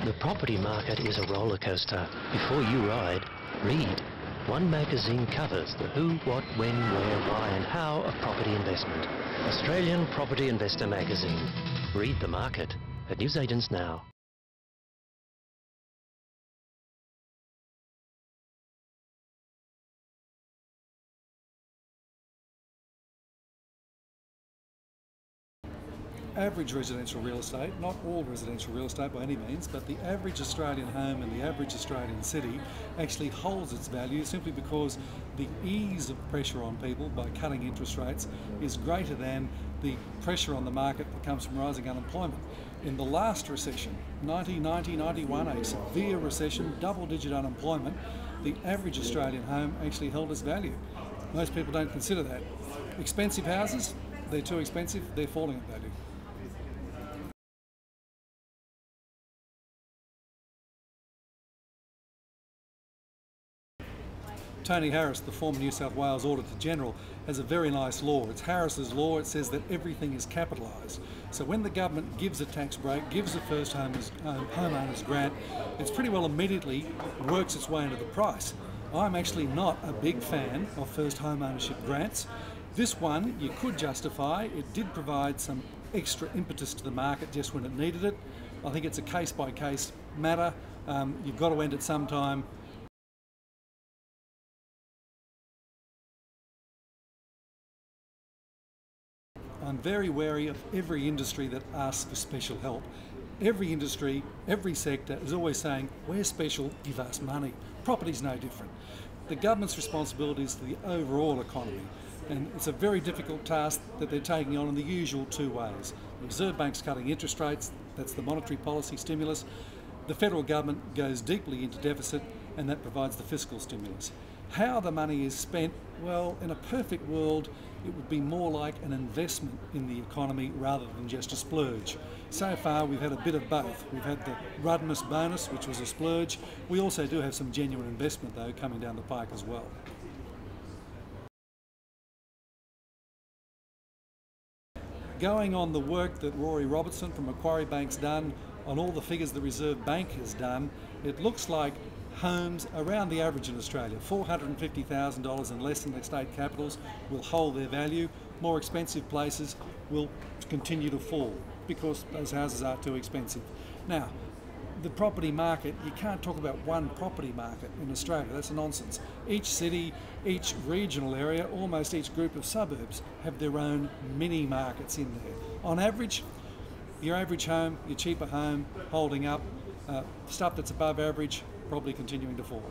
The property market is a roller coaster. Before you ride, read. One magazine covers the who, what, when, where, why and how of property investment. Australian Property Investor Magazine. Read the market at Newsagents Now. Average residential real estate, not all residential real estate by any means, but the average Australian home in the average Australian city actually holds its value simply because the ease of pressure on people by cutting interest rates is greater than the pressure on the market that comes from rising unemployment. In the last recession, 1990-91, a severe recession, double-digit unemployment, the average Australian home actually held its value. Most people don't consider that. Expensive houses, they're too expensive, they're falling in value. Tony Harris, the former New South Wales Auditor General, has a very nice law. It's Harris's law. It says that everything is capitalised. So when the government gives a tax break, gives a first homeowner's grant, it's pretty well immediately works its way into the price. I'm actually not a big fan of first home ownership grants. This one you could justify. It did provide some extra impetus to the market just when it needed it. I think it's a case-by-case matter. You've got to end it sometime. I'm very wary of every industry that asks for special help. Every industry, every sector is always saying, we're special, give us money. Property's no different. The government's responsibility is to the overall economy, and it's a very difficult task that they're taking on in the usual two ways. The Reserve Bank's cutting interest rates, that's the monetary policy stimulus. The federal government goes deeply into deficit, and that provides the fiscal stimulus. How the money is spent, well, in a perfect world, it would be more like an investment in the economy rather than just a splurge. So far, we've had a bit of both. We've had the Rudness bonus, which was a splurge. We also do have some genuine investment, though, coming down the pike as well. Going on the work that Rory Robertson from Macquarie Bank's done, on all the figures the Reserve Bank has done, it looks like homes around the average in Australia, $450,000 and less in the state capitals, will hold their value. More expensive places will continue to fall because those houses are too expensive. Now, the property market, you can't talk about one property market in Australia. That's nonsense. Each city, each regional area, almost each group of suburbs have their own mini markets in there. On average, your average home, your cheaper home, holding up. Stuff that's above average, probably continuing to fall.